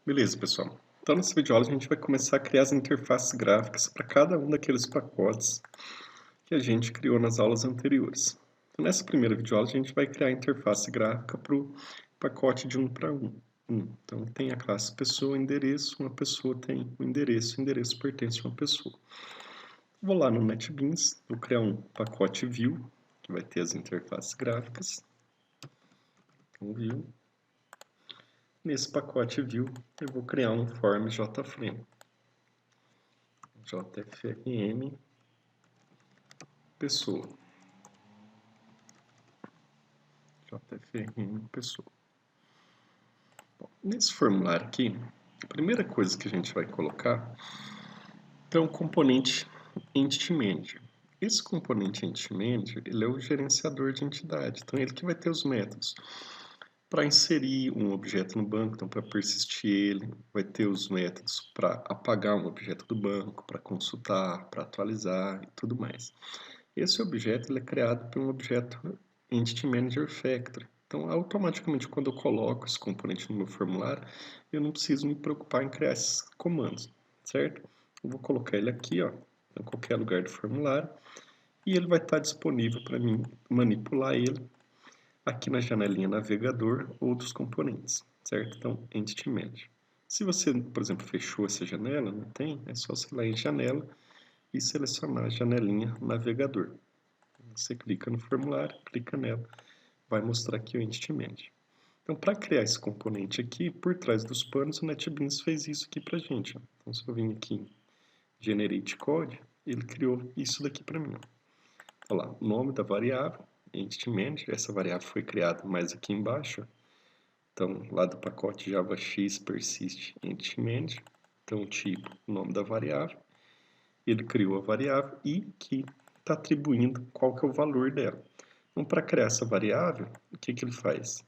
Beleza, pessoal. Então, nessa videoaula a gente vai começar a criar as interfaces gráficas para cada um daqueles pacotes que a gente criou nas aulas anteriores. Então, nessa primeira videoaula a gente vai criar a interface gráfica para o pacote de 1 para 1. Então, tem a classe pessoa, endereço, uma pessoa tem o endereço pertence a uma pessoa. Vou lá no NetBeans, vou criar um pacote view, que vai ter as interfaces gráficas. Então, view. Nesse pacote view, eu vou criar um form JFrame. JFRM pessoa. JFRM pessoa. Bom, nesse formulário aqui, a primeira coisa que a gente vai colocar é um componente Entity Manager. Esse componente Entity Manager, ele é o gerenciador de entidade. Então, ele que vai ter os métodos para inserir um objeto no banco, então para persistir ele, vai ter os métodos para apagar um objeto do banco, para consultar, para atualizar e tudo mais. Esse objeto ele é criado por um objeto Entity Manager Factory. Então, automaticamente, quando eu coloco esse componente no meu formulário, eu não preciso me preocupar em criar esses comandos, certo? Eu vou colocar ele aqui, ó, em qualquer lugar do formulário, e ele vai estar disponível para mim manipular ele aqui na janelinha navegador ou dos componentes, certo? Então, Entity Manager. Se você, por exemplo, fechou essa janela, não tem, é só você ir lá em janela e selecionar a janelinha navegador. Você clica no formulário, clica nela, vai mostrar aqui o Entity Manager. Então, para criar esse componente aqui, por trás dos panos, o NetBeans fez isso aqui para a gente. Ó. Então, se eu vim aqui em Generate Code, ele criou isso daqui para mim. Ó. Olha lá, o nome da variável, Entity Manager, essa variável foi criada mais aqui embaixo. Ó. Então, lá do pacote JavaX persist Entity Manager. Então, o tipo, o nome da variável. Ele criou a variável e que está atribuindo qual que é o valor dela. Então, para criar essa variável, o que ele faz?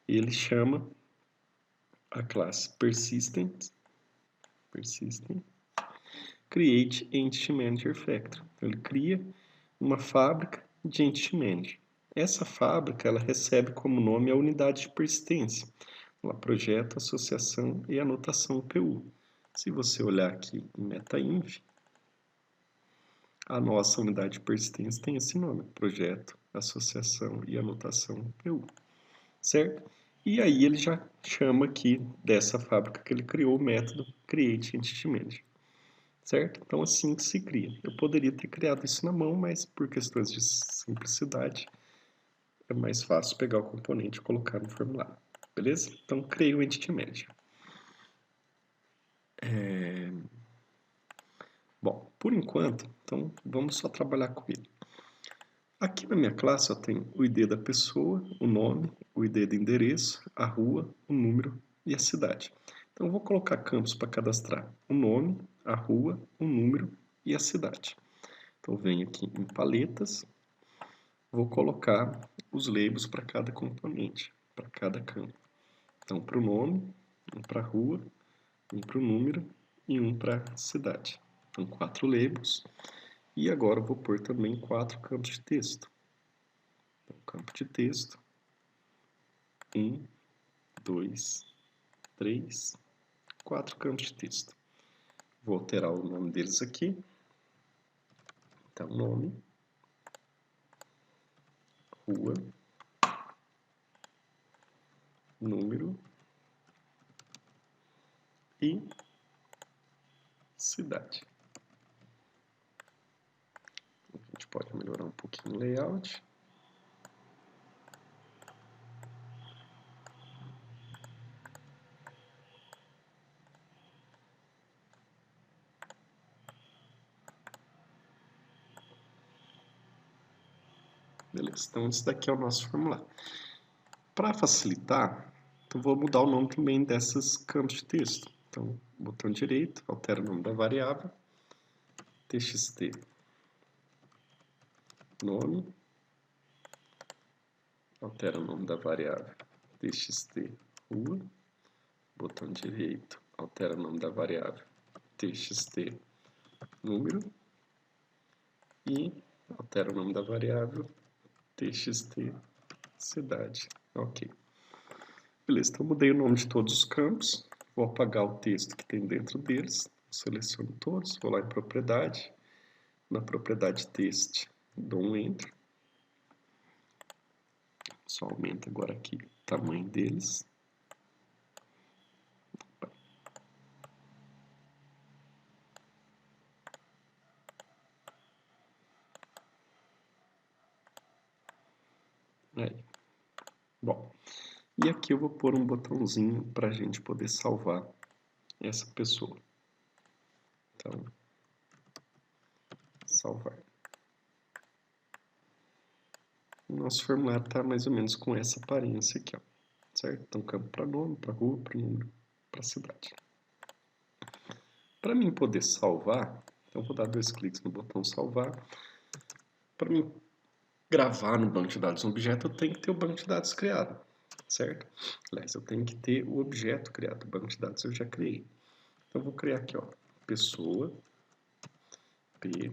Ele chama a classe persistent create Entity Manager Factory. Então, ele cria uma fábrica de Entity Manager. Essa fábrica ela recebe como nome a unidade de persistência, projeto, associação e anotação PU. Se você olhar aqui em MetaInf, a nossa unidade de persistência tem esse nome, projeto, associação e anotação PU, certo? E aí ele já chama aqui dessa fábrica que ele criou o método Create Entity Manager, certo? Então assim que se cria. Eu poderia ter criado isso na mão, mas por questões de simplicidade é mais fácil pegar o componente e colocar no formulário, beleza? Então criei o Entity Manager. Bom, por enquanto, então vamos só trabalhar com ele. Aqui na minha classe eu tenho o ID da pessoa, o nome, o ID do endereço, a rua, o número e a cidade. Então eu vou colocar campos para cadastrar o nome, a rua, o número e a cidade. Então eu venho aqui em paletas, vou colocar os labels para cada componente, para cada campo. Então para o nome, um para a rua, um para o número e um para a cidade. Então 4 labels. E agora eu vou pôr também 4 campos de texto. Então, campo de texto, 1, 2, 3, 4 campos de texto. Vou alterar o nome deles aqui. Então, nome, rua, número e cidade. A gente pode melhorar um pouquinho o layout. Beleza, então esse daqui é o nosso formulário. Para facilitar, então vou mudar o nome também desses campos de texto. Então, botão direito, altera o nome da variável, txt nome, altera o nome da variável txt rua, botão direito, altera o nome da variável txt número e altera o nome da variável txt cidade. Ok. Beleza, então mudei o nome de todos os campos. Vou apagar o texto que tem dentro deles, seleciono todos, vou lá em propriedade, na propriedade text, dou um enter, só aumenta agora aqui o tamanho deles. Aí. Bom, e aqui eu vou pôr um botãozinho para a gente poder salvar essa pessoa. Então, salvar. O nosso formulário está mais ou menos com essa aparência aqui, ó, certo? Então, campo para nome, para rua, para número, para cidade. Para mim poder salvar, então vou dar 2 cliques no botão salvar. Para mim gravar no banco de dados um objeto, eu tenho que ter o banco de dados criado, certo? Aliás, eu tenho que ter o objeto criado. O banco de dados eu já criei. Então, eu vou criar aqui, ó, pessoa, P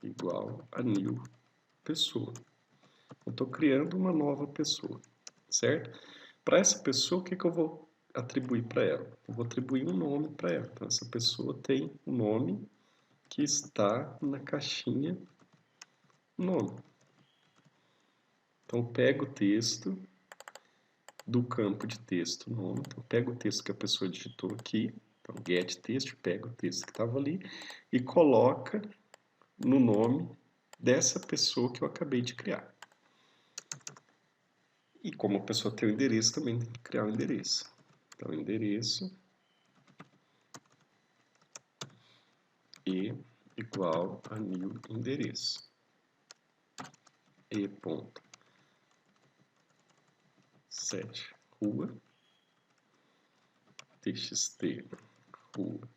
igual a new pessoa. Eu estou criando uma nova pessoa, certo? Para essa pessoa, o que eu vou atribuir para ela? Eu vou atribuir um nome para ela. Então, essa pessoa tem um nome que está na caixinha nome. Então, eu pego o texto do campo de texto nome. Então, eu pego o texto que a pessoa digitou aqui. Então, get text, pega o texto que estava ali e coloca no nome dessa pessoa que eu acabei de criar. E como a pessoa tem o endereço, também tem que criar um endereço. Então, endereço e igual a new endereço. E ponto set rua txt rua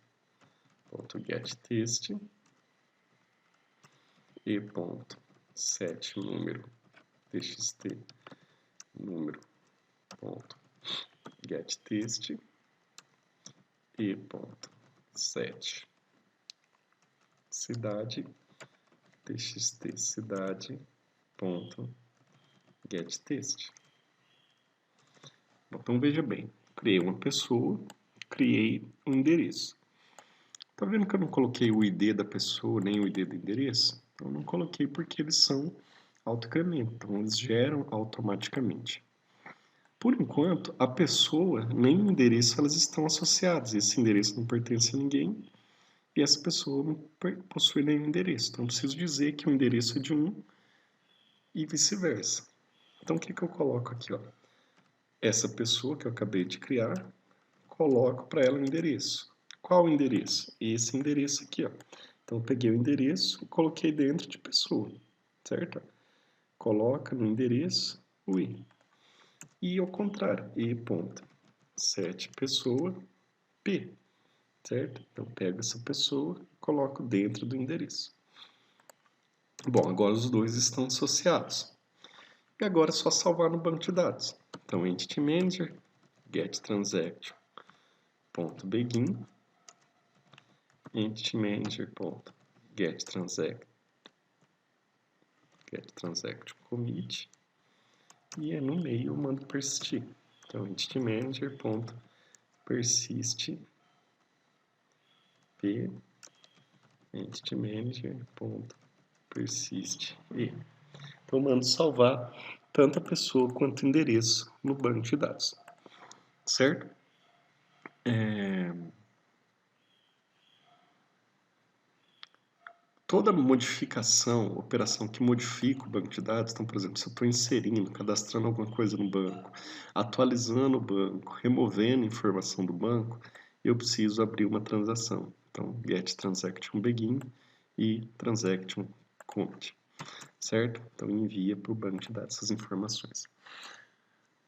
ponto get text e ponto set número txt número ponto get text e ponto set cidade txt cidade ponto get text. Então veja bem, criei uma pessoa, criei um endereço. Tá vendo que eu não coloquei o ID da pessoa nem o ID do endereço? Eu não coloquei porque eles são autoincrementam, então eles geram automaticamente. Por enquanto, a pessoa nem o endereço elas estão associadas. Esse endereço não pertence a ninguém e essa pessoa não possui nenhum endereço. Então, eu preciso dizer que o endereço é de um e vice-versa. Então, o que eu coloco aqui? Ó? Essa pessoa que eu acabei de criar, coloco para ela o endereço. Qual o endereço? Esse endereço aqui. Ó. Então, eu peguei o endereço e coloquei dentro de pessoa, certo? Coloca no endereço o i. E ao contrário, e.set pessoa p, certo? Então, pego essa pessoa e coloco dentro do endereço. Bom, agora os dois estão associados. E agora é só salvar no banco de dados. Então, Entity Manager, getTransaction.begin, Entity Manager.getTransaction commit, e no meio eu mando persistir. Então, Entity Manager.persist p Entity Manager.persist e. Então, eu mando salvar tanto a pessoa quanto o endereço no banco de dados, certo? Toda modificação, operação que modifica o banco de dados, então, por exemplo, se eu estou inserindo, cadastrando alguma coisa no banco, atualizando o banco, removendo informação do banco, eu preciso abrir uma transação. Então, get transaction begin e transaction commit, certo? Então, envia para o banco de dados essas informações.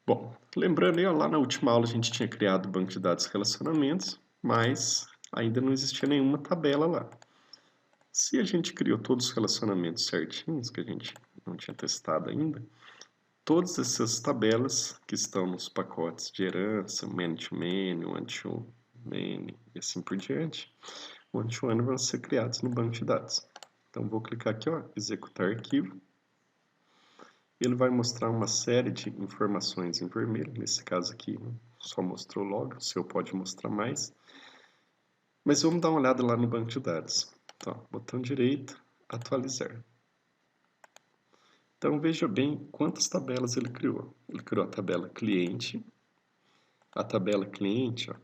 Bom, lembrando aí, ó, lá na última aula a gente tinha criado o banco de dados relacionamentos, mas ainda não existia nenhuma tabela lá. Se a gente criou todos os relacionamentos certinhos, que a gente não tinha testado ainda, todas essas tabelas que estão nos pacotes de herança, many-to-many, one-to-many e assim por diante, one-to-one vão ser criados no banco de dados. Então, vou clicar aqui, ó, executar arquivo. Ele vai mostrar uma série de informações em vermelho, nesse caso aqui, só mostrou logo, o seu pode mostrar mais. Mas vamos dar uma olhada lá no banco de dados. Então, botão direito, atualizar. Então veja bem quantas tabelas ele criou. Ele criou a tabela cliente. A tabela cliente, ó,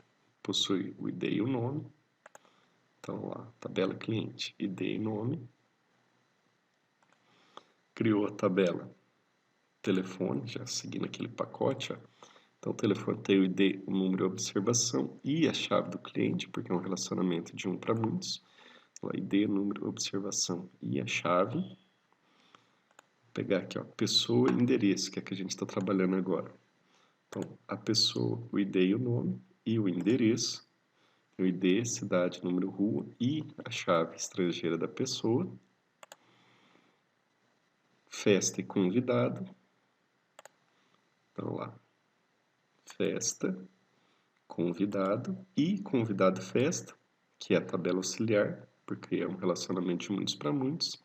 possui o ID e o nome. Então lá, tabela cliente, ID e nome. Criou a tabela telefone, já seguindo aquele pacote, ó. Então o telefone tem o ID, o número de observação e a chave do cliente, porque é um relacionamento de um para muitos. Então, ID, número, observação e a chave. Vou pegar aqui, ó, pessoa e endereço, que é que a gente está trabalhando agora. Então, a pessoa, o ID e o nome, e o endereço, o ID, cidade, número, rua, e a chave estrangeira da pessoa, festa e convidado, então lá, festa, convidado e convidado festa, que é a tabela auxiliar, porque é um relacionamento de muitos para muitos,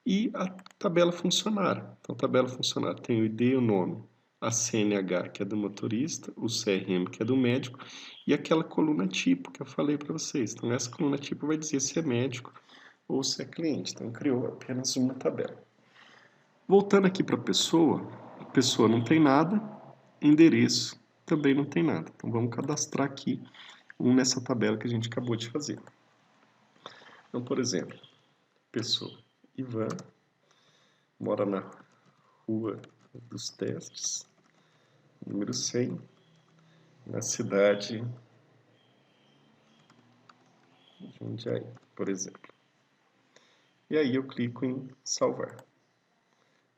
e a tabela funcionário. Então, a tabela funcionário tem o ID e o nome, a CNH, que é do motorista, o CRM, que é do médico, e aquela coluna tipo que eu falei para vocês. Então, essa coluna tipo vai dizer se é médico ou se é cliente. Então, criou apenas uma tabela. Voltando aqui para a pessoa não tem nada, endereço também não tem nada. Então, vamos cadastrar aqui um nessa tabela que a gente acabou de fazer. Então, por exemplo, pessoa Ivan, mora na Rua dos Testes, número 100, na cidade de Jundiaí, por exemplo. E aí eu clico em salvar.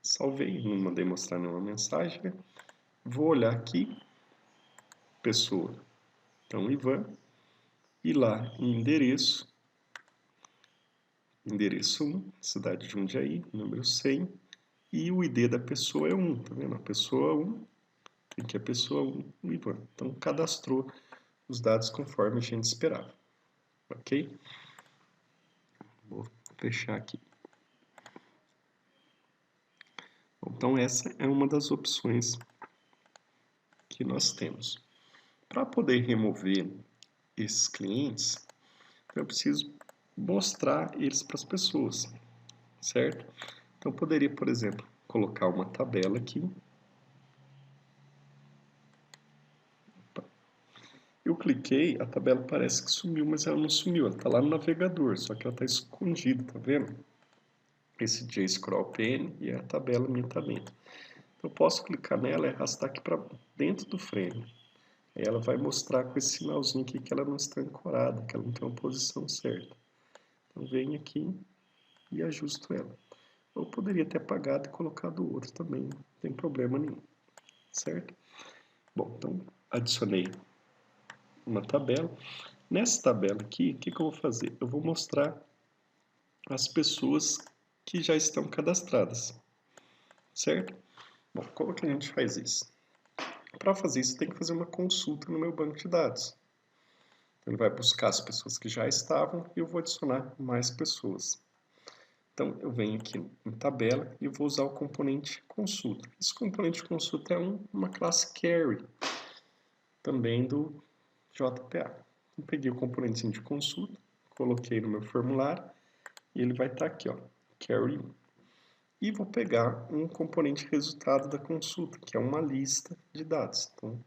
Salvei, não mandei mostrar nenhuma mensagem, né? Vou olhar aqui, pessoa, então Ivan, e lá em endereço 1, cidade de Jundiaí, número 100, e o ID da pessoa é 1, tá vendo? A pessoa 1, tem que a pessoa 1, o Ivan. Então cadastrou os dados conforme a gente esperava, ok? Vou fechar aqui. Então essa é uma das opções que nós temos. Para poder remover esses clientes, eu preciso mostrar eles para as pessoas, certo? Então eu poderia, por exemplo, colocar uma tabela aqui. Eu cliquei, a tabela parece que sumiu, mas ela não sumiu, ela está lá no navegador, só que ela está escondida, tá vendo? Esse JScrollPN e a tabela minha está dentro. Eu posso clicar nela e arrastar aqui para dentro do frame. Aí ela vai mostrar com esse sinalzinho aqui que ela não está ancorada, que ela não tem uma posição certa. Então venho aqui e ajusto ela. Eu poderia ter apagado e colocado outro também, não tem problema nenhum, certo? Bom, então adicionei uma tabela. Nessa tabela aqui, o que eu vou fazer? Eu vou mostrar as pessoas que já estão cadastradas, certo? Bom, como que a gente faz isso? Para fazer isso, tem que fazer uma consulta no meu banco de dados. Ele vai buscar as pessoas que já estavam e eu vou adicionar mais pessoas. Então, eu venho aqui em tabela e vou usar o componente consulta. Esse componente consulta é uma classe carry, também do JPA. Eu peguei o componente de consulta, coloquei no meu formulário e ele vai estar aqui, ó, carry. E vou pegar um componente resultado da consulta, que é uma lista de dados. Então,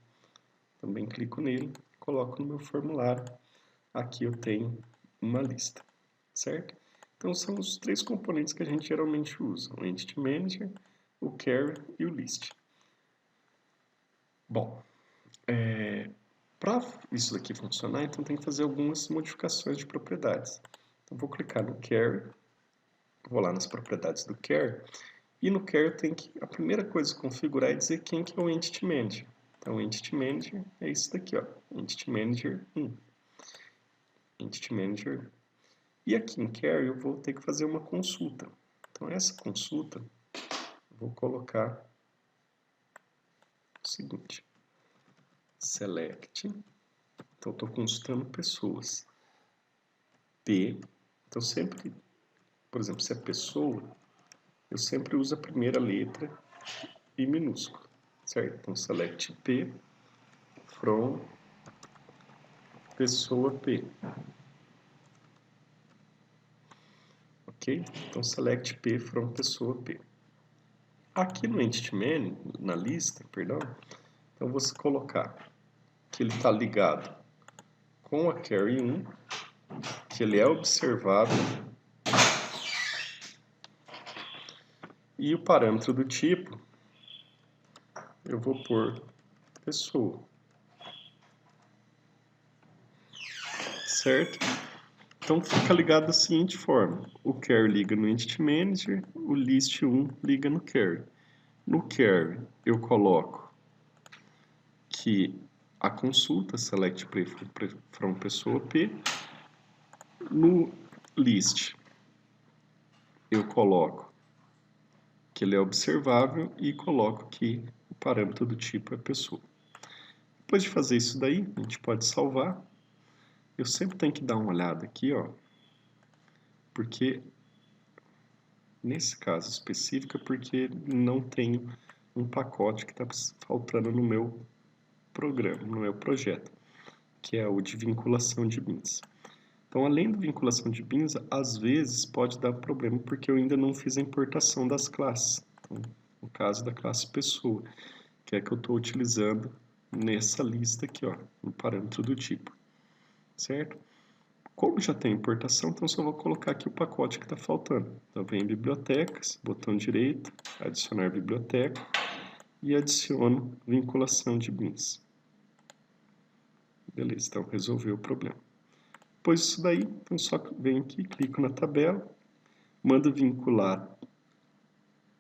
também clico nele, coloco no meu formulário. Aqui eu tenho uma lista, certo? Então, são os 3 componentes que a gente geralmente usa, o Entity Manager, o Carry e o List. Bom, para isso daqui funcionar, então tem que fazer algumas modificações de propriedades. Então, vou clicar no Carry, vou lá nas propriedades do Carry, e no Carry eu tenho que, a primeira coisa a configurar é dizer quem que é o Entity Manager. Então, o Entity Manager é isso daqui, ó, Entity Manager 1. Entity Manager. E aqui em Carry eu vou ter que fazer uma consulta. Então, essa consulta, eu vou colocar o seguinte, select, então estou consultando pessoas, P, então sempre, por exemplo, se é pessoa, eu sempre uso a primeira letra e minúsculo, certo? Então, select P, from pessoa P. Ok? Então, select P from pessoa P. Aqui no Entity Menu, na lista, perdão, então você colocar que ele está ligado com a Carry 1, que ele é observável, e o parâmetro do tipo, eu vou pôr pessoa. Certo? Então fica ligado da seguinte forma: o Carry liga no Entity Manager, o List 1 liga no Carry. No Carry eu coloco que a consulta select from pessoa P. No List eu coloco que ele é observável e coloco que o parâmetro do tipo é pessoa. Depois de fazer isso daí, a gente pode salvar. Eu sempre tenho que dar uma olhada aqui, ó, porque nesse caso específico é porque não tenho um pacote que está faltando no meu programa, no meu projeto, que é o de vinculação de bins. Então, além da vinculação de bins, às vezes pode dar problema porque eu ainda não fiz a importação das classes. Então, no caso da classe pessoa, que é que eu estou utilizando nessa lista aqui, ó, no parâmetro do tipo, certo? Como já tem importação, então só vou colocar aqui o pacote que está faltando. Então, vem em bibliotecas, botão direito, adicionar biblioteca e adiciono vinculação de bins. Beleza, então resolveu o problema. Depois disso daí, então só venho aqui, clico na tabela, mando vincular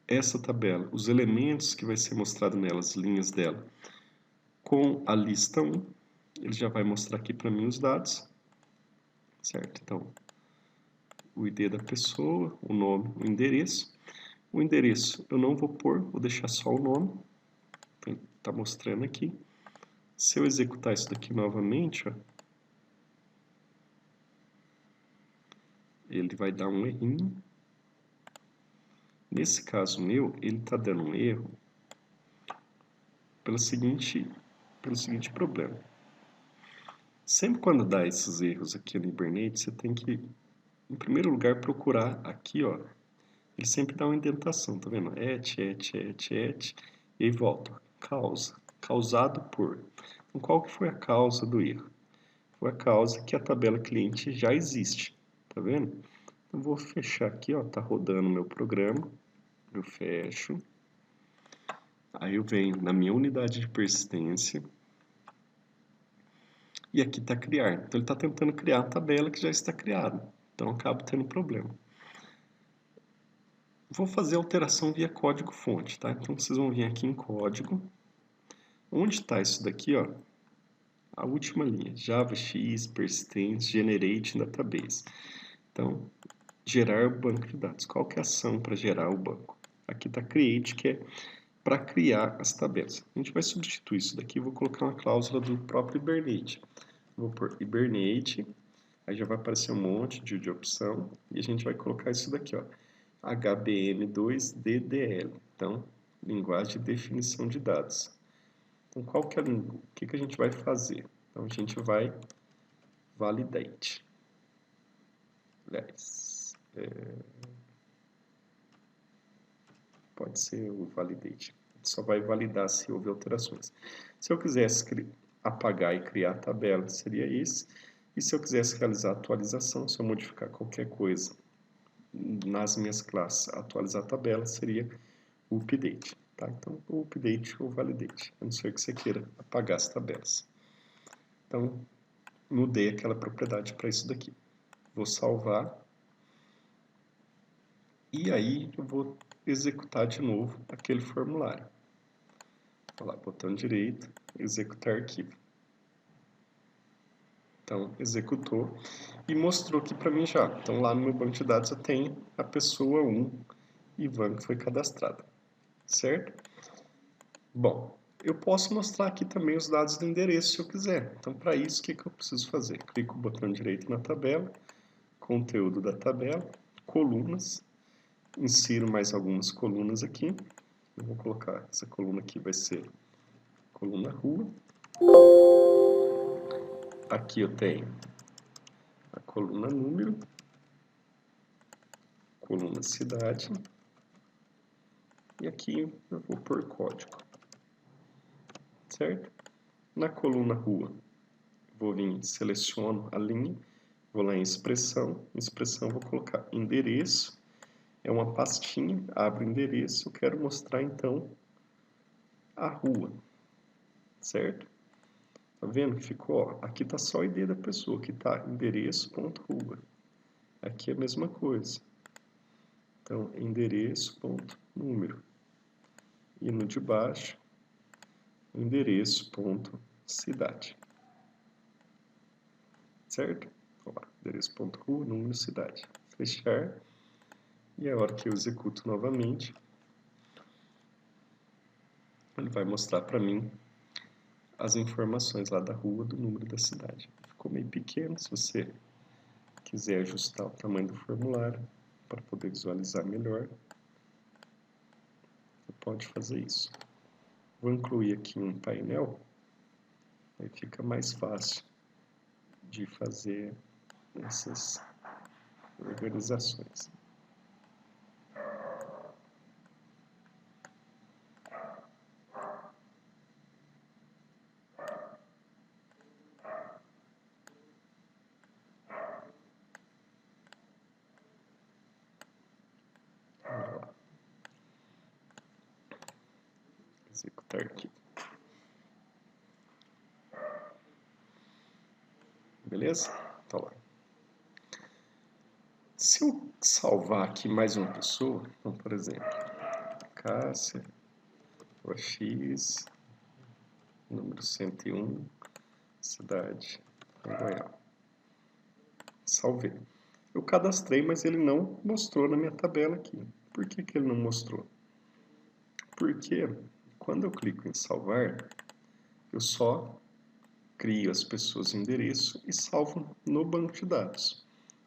essa tabela, os elementos que vai ser mostrado nela, as linhas dela, com a lista 1. Ele já vai mostrar aqui para mim os dados, certo? Então, o ID da pessoa, o nome, o endereço. O endereço eu não vou pôr, vou deixar só o nome, está mostrando aqui. Se eu executar isso daqui novamente, ó, ele vai dar um errinho. Nesse caso meu, ele está dando um erro pelo seguinte problema. Sempre quando dá esses erros aqui no Hibernate, você tem que, em primeiro lugar, procurar aqui, ó. Ele sempre dá uma indentação, tá vendo? Et, e aí volta. Causa. Causado por. Então, qual que foi a causa do erro? Foi a causa que a tabela cliente já existe, tá vendo? Então, vou fechar aqui, ó, tá rodando o meu programa. Eu fecho. Aí eu venho na minha unidade de persistência. E aqui está criar. Então ele está tentando criar a tabela que já está criada. Então eu acabo tendo problema. Vou fazer alteração via código-fonte, tá? Então vocês vão vir aqui em código. Onde está isso daqui, ó? A última linha, JavaX, persistence, generate database. Então, gerar o banco de dados. Qual que é a ação para gerar o banco? Aqui está create, que é para criar as tabelas. A gente vai substituir isso daqui, vou colocar uma cláusula do próprio Hibernate. Vou por Hibernate, aí já vai aparecer um monte de opção, e a gente vai colocar isso daqui, ó, HBM2DDL, então, linguagem de definição de dados. Então, qual que é o que a gente vai fazer? Então, a gente vai validate. Aliás, pode ser o validate. Só vai validar se houve alterações. Se eu quisesse apagar e criar a tabela, seria esse. E se eu quisesse realizar atualização, se eu modificar qualquer coisa nas minhas classes, atualizar a tabela, seria o update. Tá? Então, o update ou validate, a não ser que você queira apagar as tabelas. Então, mudei aquela propriedade para isso daqui. Vou salvar. E aí, eu vou executar de novo aquele formulário. Vou lá, botão direito, executar arquivo. Então, executou e mostrou aqui para mim já. Então, lá no meu banco de dados eu tenho a pessoa 1, Ivan, que foi cadastrada. Certo? Bom, eu posso mostrar aqui também os dados do endereço se eu quiser. Então, para isso, o que eu preciso fazer? Clico o botão direito na tabela, conteúdo da tabela, colunas, insiro mais algumas colunas aqui. Eu vou colocar, essa coluna aqui vai ser coluna rua, Aqui eu tenho a coluna número, coluna cidade, e aqui eu vou pôr código, certo? Na coluna rua, vou vir, seleciono a linha, vou lá em expressão, vou colocar endereço, é uma pastinha, abro o endereço, eu quero mostrar então a rua, certo? Tá vendo que ficou, ó, aqui tá só o ID da pessoa, aqui tá endereço.rua, aqui é a mesma coisa, então endereço.número, e no de baixo, endereço.cidade, certo? Ó, endereço.rua, número, cidade, fechar, e a hora que eu executo novamente, ele vai mostrar para mim as informações lá da rua, do número da cidade. Ficou meio pequeno, se você quiser ajustar o tamanho do formulário para poder visualizar melhor, você pode fazer isso. Vou incluir aqui um painel, aí fica mais fácil de fazer essas organizações. Executar aqui. Beleza? Tá lá. Se eu salvar aqui mais uma pessoa, então, por exemplo, Cássia, X, número 101, cidade, Goiás. Salvei. Eu cadastrei, mas ele não mostrou na minha tabela aqui. Por que que ele não mostrou? Porque quando eu clico em salvar, eu só crio as pessoas em endereço e salvo no banco de dados.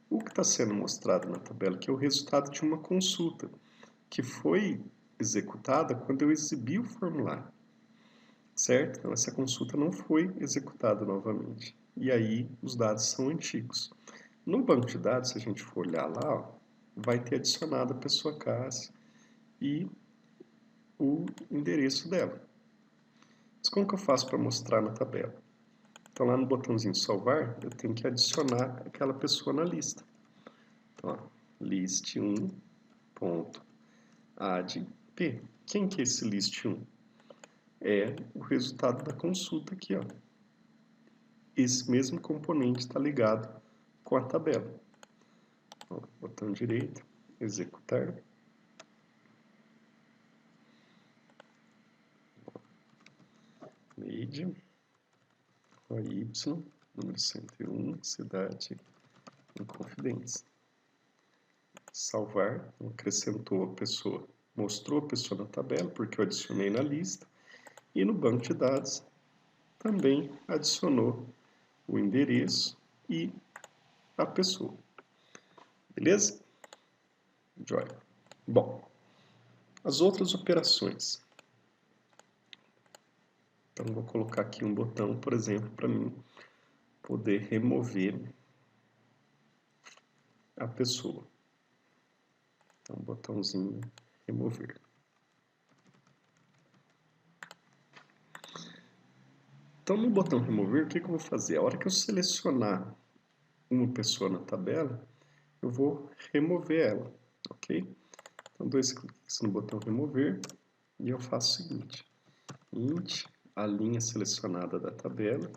O que está sendo mostrado na tabela aqui é o resultado de uma consulta que foi executada quando eu exibi o formulário, certo? Então essa consulta não foi executada novamente. E aí os dados são antigos. No banco de dados, se a gente for olhar lá, ó, vai ter adicionado a pessoa Cássia e o endereço dela. Mas como que eu faço para mostrar na tabela? Então lá no botãozinho salvar, eu tenho que adicionar aquela pessoa na lista. Então, ó, list1.add p. Quem que é esse list1? É o resultado da consulta aqui, ó. Esse mesmo componente está ligado com a tabela. Ó, botão direito, executar. Made, OY, número 101, cidade, Inconfidência. Salvar, acrescentou a pessoa, mostrou a pessoa na tabela, porque eu adicionei na lista, e no banco de dados também adicionou o endereço e a pessoa. Beleza? Joia. Bom, as outras operações. Então, vou colocar aqui um botão, por exemplo, para mim poder remover a pessoa. Então, botãozinho remover. Então, no botão remover, o que eu vou fazer? A hora que eu selecionar uma pessoa na tabela, eu vou remover ela, ok? Então, 2 cliques no botão remover e eu faço o seguinte. Int, a linha selecionada da tabela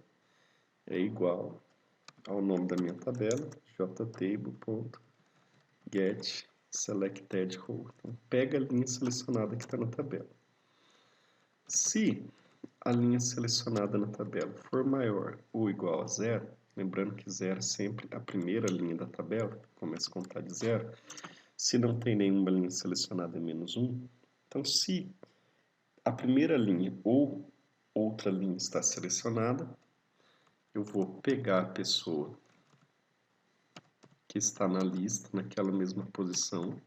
é igual ao nome da minha tabela, jtable.getSelectedRow. Então, pega a linha selecionada que está na tabela. Se a linha selecionada na tabela for maior ou igual a zero, lembrando que zero é sempre a primeira linha da tabela, começa a contar de zero. Se não tem nenhuma linha selecionada é menos 1. Então, se a primeira linha ou outra linha está selecionada, eu vou pegar a pessoa que está na lista, naquela mesma posição.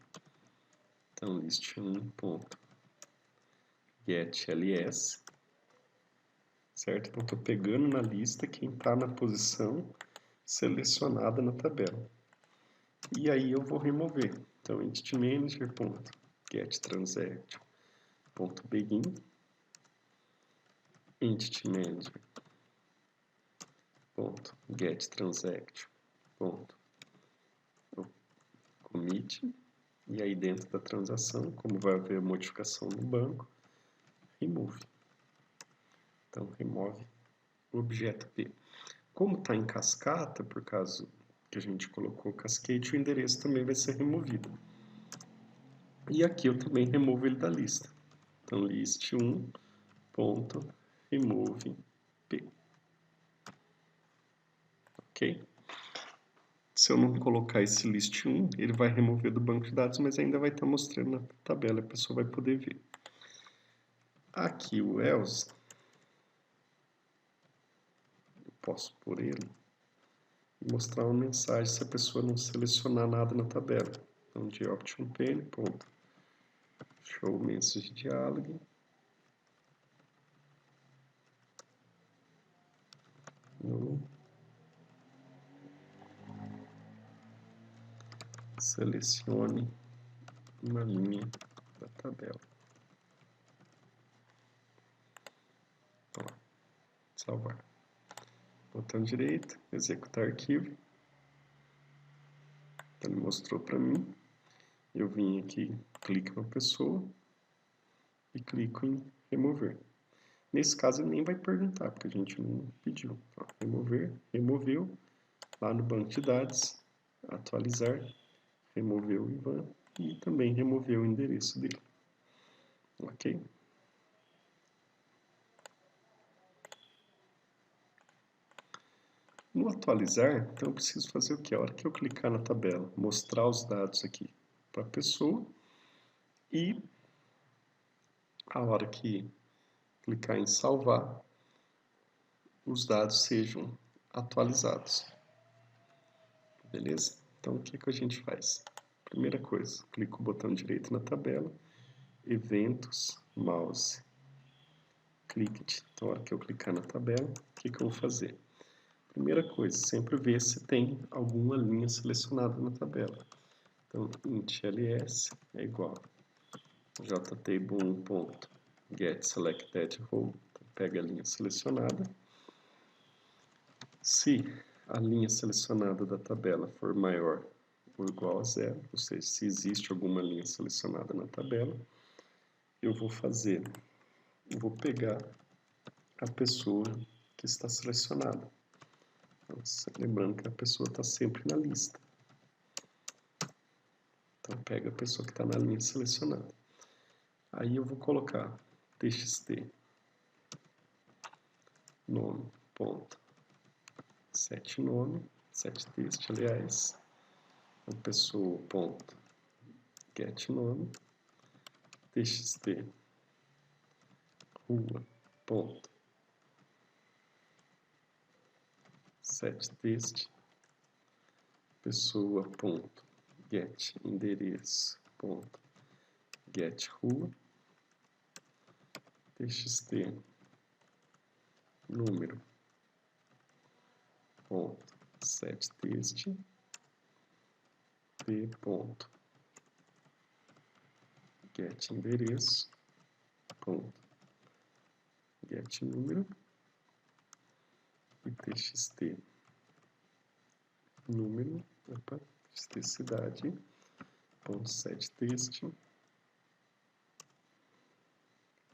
Então, list1.getLS, certo? Então, estou pegando na lista quem está na posição selecionada na tabela. E aí eu vou remover. Então, entity manager, ponto, get transaction, ponto begin, entity manager, ponto, get transaction, ponto, commit, e aí dentro da transação, como vai haver modificação no banco, remove. Então, remove o objeto P. Como está em cascata, por causa que a gente colocou cascade, o endereço também vai ser removido. E aqui eu também removo ele da lista. Então, list1, ponto, remove P. Ok? Se eu não colocar esse list1, ele vai remover do banco de dados, mas ainda vai estar mostrando na tabela, a pessoa vai poder ver. Aqui o else, eu posso pôr ele e mostrar uma mensagem se a pessoa não selecionar nada na tabela. Então, de option pane, ponto, show message dialog, no selecione uma linha da tabela. Ó, salvar. Botão direito, executar arquivo. Então ele mostrou para mim. Eu vim aqui, clico na pessoa e clico em remover. Nesse caso ele nem vai perguntar, porque a gente não pediu. Ó, remover, removeu. Lá no banco de dados, atualizar, removeu o Ivan e também removeu o endereço dele. Ok? No atualizar, então eu preciso fazer o que? A hora que eu clicar na tabela, mostrar os dados aqui para a pessoa e a hora que clicar em salvar, os dados sejam atualizados. Beleza? Então o que a gente faz? Primeira coisa, clico o botão direito na tabela, eventos, mouse, clicked. Então a hora que eu clicar na tabela, o que eu vou fazer? Primeira coisa, sempre ver se tem alguma linha selecionada na tabela. Então, int ls é igual jtable1.getSelectedRow, pega a linha selecionada. Se a linha selecionada da tabela for maior ou igual a zero, ou seja, se existe alguma linha selecionada na tabela, eu vou pegar a pessoa que está selecionada. Lembrando que a pessoa está sempre na lista. Então, pega a pessoa que está na linha selecionada. Aí eu vou colocar txt nome, ponto, set nome, set text, aliás, a pessoa, ponto, get nome, txt rua, ponto, set text, pessoa, ponto, get endereço, ponto, get rua, txt número, ponto, set text, p, ponto, get endereço, ponto, get número, e txt número, txt cidade, ponto set text,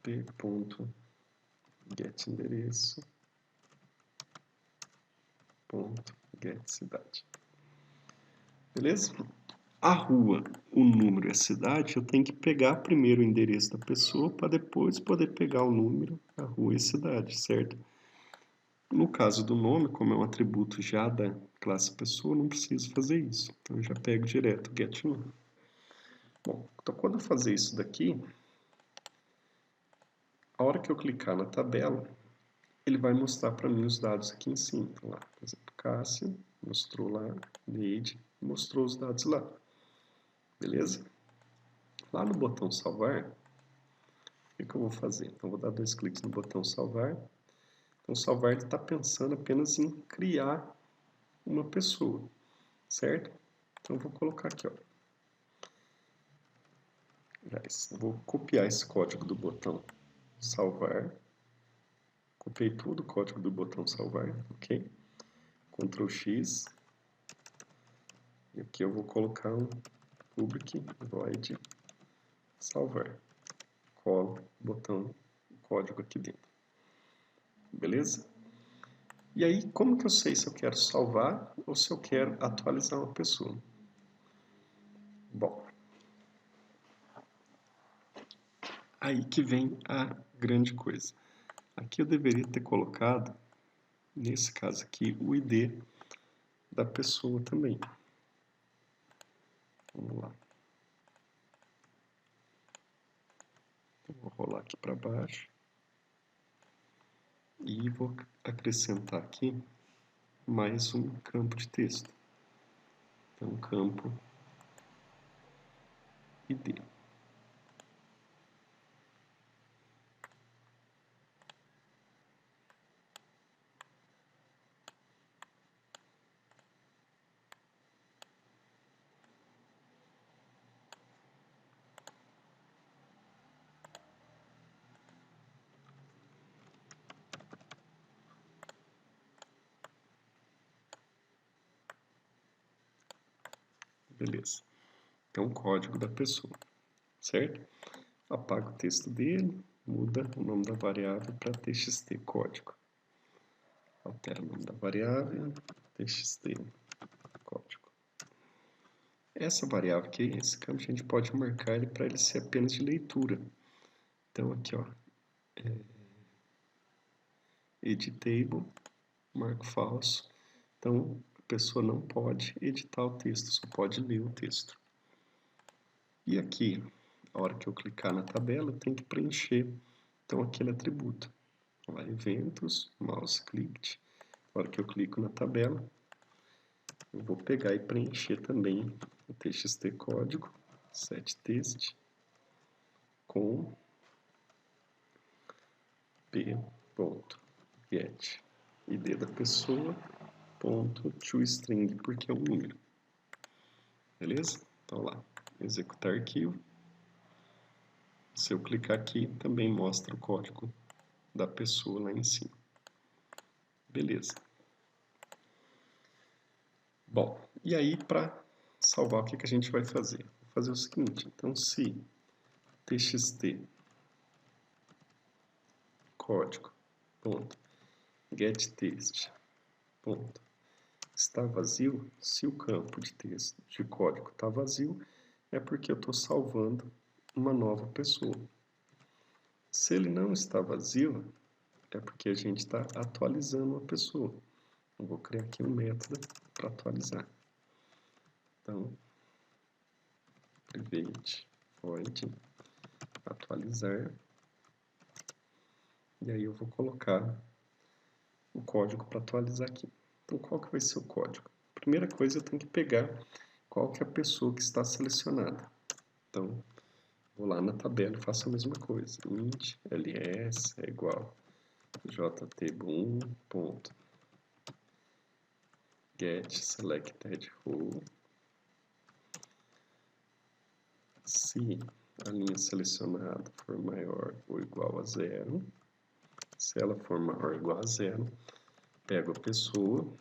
p, ponto, get endereço, ponto, get cidade. Beleza? A rua, o número e a cidade, eu tenho que pegar primeiro o endereço da pessoa para depois poder pegar o número, a rua e a cidade, certo? No caso do nome, como é um atributo já da classe pessoa, não preciso fazer isso. Então eu já pego direto get nome. Bom, então quando eu fazer isso daqui, a hora que eu clicar na tabela, ele vai mostrar para mim os dados aqui em cima. Então, lá, por exemplo, Cássio, mostrou lá, Neide, mostrou os dados lá. Beleza? Lá no botão salvar, o que eu vou fazer? Então, vou dar 2 cliques no botão salvar. Então, salvar ele está pensando apenas em criar uma pessoa, certo? Então, eu vou colocar aqui, ó. Vou copiar esse código do botão salvar. Copiei todo o código do botão salvar, ok? Ctrl X. E aqui eu vou colocar um public void salvar. Colo o botão, o código aqui dentro. Beleza? E aí, como que eu sei se eu quero salvar ou se eu quero atualizar uma pessoa? Bom, aí que vem a grande coisa. Aqui eu deveria ter colocado, nesse caso aqui, o ID da pessoa também. Vamos lá. Vou rolar aqui para baixo. E vou acrescentar aqui mais um campo de texto. Então, campo ID. Beleza. Então, o código da pessoa, certo? Apaga o texto dele, muda o nome da variável para txt código. Altera o nome da variável, txt código. Essa variável aqui, esse campo, a gente pode marcar ele para ele ser apenas de leitura. Então, aqui, ó, editable, marco falso. Então, a pessoa não pode editar o texto, só pode ler o texto. E aqui, a hora que eu clicar na tabela, tem que preencher então aquele atributo. Lá, eventos, mouse clicked. A hora que eu clico na tabela, eu vou pegar e preencher também o txt código, setText, com p.get id da pessoa, ponto toString, porque é um número. Beleza? Então lá, executar arquivo. Se eu clicar aqui, também mostra o código da pessoa lá em cima. Beleza. Bom, e aí para salvar, o que a gente vai fazer? Vou fazer o seguinte, então se txt código ponto getText ponto está vazio, se o campo de texto de código está vazio, é porque eu estou salvando uma nova pessoa. Se ele não está vazio, é porque a gente está atualizando uma pessoa. Eu vou criar aqui um método para atualizar. Então, private void atualizar. E aí eu vou colocar o código para atualizar aqui. Então, qual que vai ser o código? Primeira coisa, eu tenho que pegar qual que é a pessoa que está selecionada. Então, vou lá na tabela e faço a mesma coisa. Int ls é igual jtboom.get selected row. Se a linha selecionada for maior ou igual a 0, se ela for maior ou igual a 0, pego a pessoa,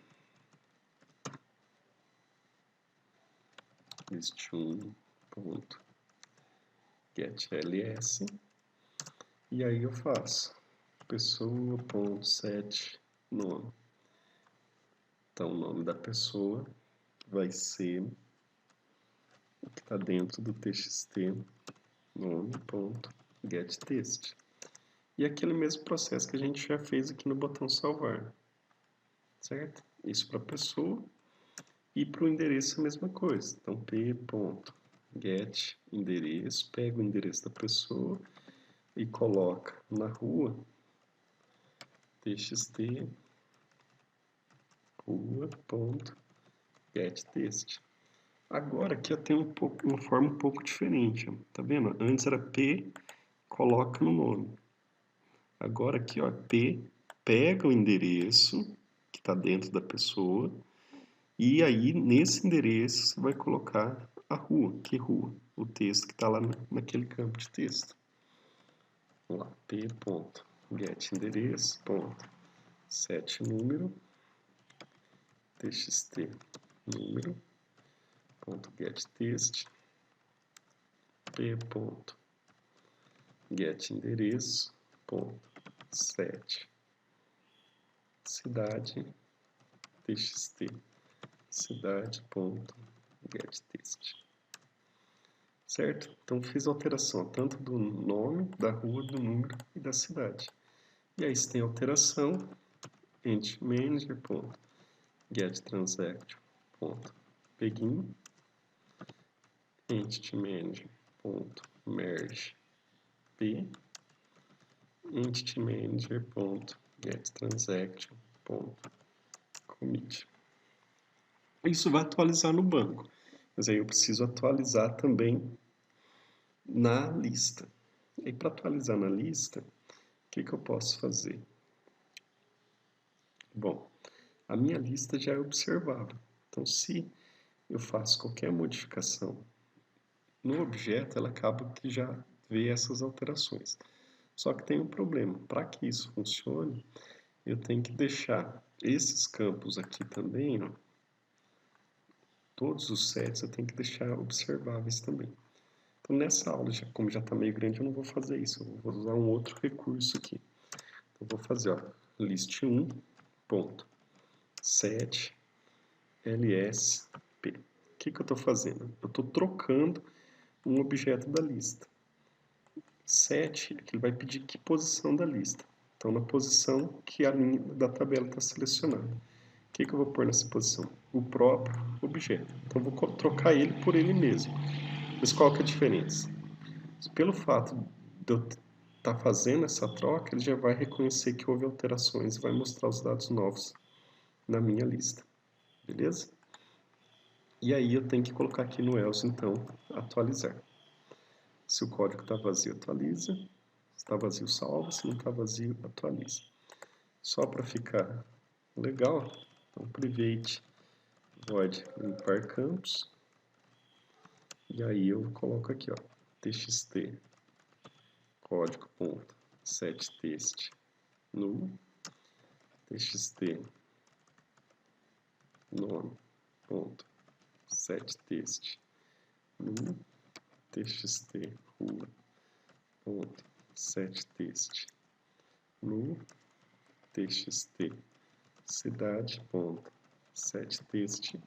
list1.getLS, e aí eu faço pessoa.set nome. Então, o nome da pessoa vai ser o que está dentro do txt nome.getText. E aquele mesmo processo que a gente já fez aqui no botão salvar, certo? Isso para a pessoa e para o endereço a mesma coisa. Então, p.get endereço, pega o endereço da pessoa e coloca na rua txt rua.getText. Agora aqui eu tenho uma forma um pouco diferente, ó. Tá vendo? Antes era p, coloca no nome. Agora aqui, ó, p, pega o endereço que está dentro da pessoa e aí nesse endereço você vai colocar a rua. Que rua? O texto que está lá naquele campo de texto. Vamos lá, p.getEndereço, set número, txt número, .getText, p.getEndereço, set cidade, txt cidade.getText. Certo? Então fiz a alteração tanto do nome, da rua, do número e da cidade. E aí se tem alteração, entity-manager.getTransaction.begin, entity-manager.merge-p, entity-manager.getTransaction.commit. Isso vai atualizar no banco, mas aí eu preciso atualizar também na lista. E para atualizar na lista, o que eu posso fazer? Bom, a minha lista já é observável. Então, se eu faço qualquer modificação no objeto, ela acaba que já vê essas alterações. Só que tem um problema. Para que isso funcione, eu tenho que deixar esses campos aqui também, ó, todos os sets eu tenho que deixar observáveis também. Então, nessa aula, como já está meio grande, eu não vou fazer isso. Eu vou usar um outro recurso aqui. Então, eu vou fazer, ó, list1.set lsp. O que eu estou fazendo? Eu estou trocando um objeto da lista. Set, ele vai pedir que posição da lista. Então, na posição que a linha da tabela está selecionada. O que eu vou pôr nessa posição? O próprio objeto. Então, eu vou trocar ele por ele mesmo. Mas qual que é a diferença? Pelo fato de eu estar fazendo essa troca, ele já vai reconhecer que houve alterações e vai mostrar os dados novos na minha lista. Beleza? E aí eu tenho que colocar aqui no else, então, atualizar. Se o código está vazio, atualiza. Se está vazio, salva. Se não está vazio, atualiza. Só para ficar legal, então, private void limpar campos. E aí eu coloco aqui, ó, txt código.setText null, txt nome.setText null, txt rua.setText null, txt cidade.setText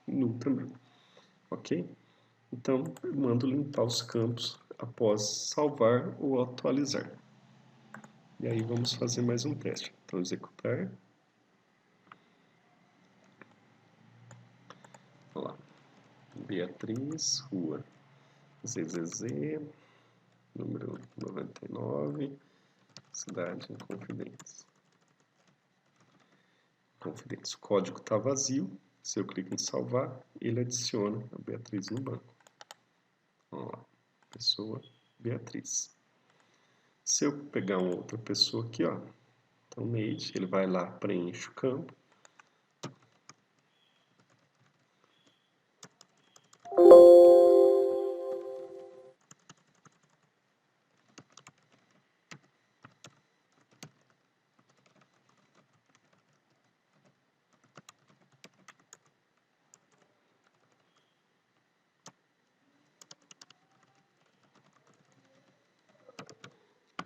null também. Ok? Então, eu mando limpar os campos após salvar ou atualizar. E aí vamos fazer mais um teste. Então, executar. Olha lá. Beatriz, rua ZZZ, número 99, cidade Inconfidentes. Confidentes. O código está vazio. Se eu clico em salvar, ele adiciona a Beatriz no banco. Vamos lá. Pessoa Beatriz. Se eu pegar uma outra pessoa aqui, ó, então Neide, ele vai lá, preenche o campo.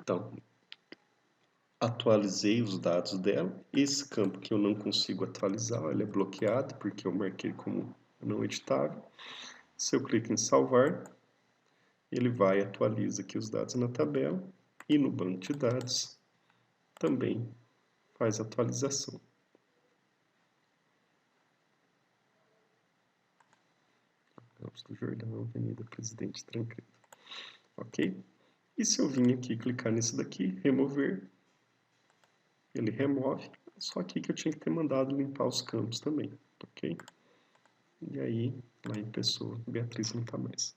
Então, atualizei os dados dela. Esse campo que eu não consigo atualizar, ele é bloqueado porque eu marquei como não editável. Se eu clico em salvar, ele vai e atualiza aqui os dados na tabela e no banco de dados também faz atualização. Campos do Jordão, Avenida Presidente Tancredo. Ok? E se eu vim aqui clicar nisso daqui, remover, ele remove, só aqui que eu tinha que ter mandado limpar os campos também, ok? E aí, lá em pessoa, Beatriz não está mais.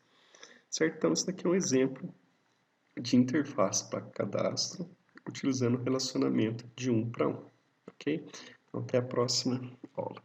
Certo? Então, isso daqui é um exemplo de interface para cadastro utilizando o relacionamento de 1 para 1, ok? Então, até a próxima aula.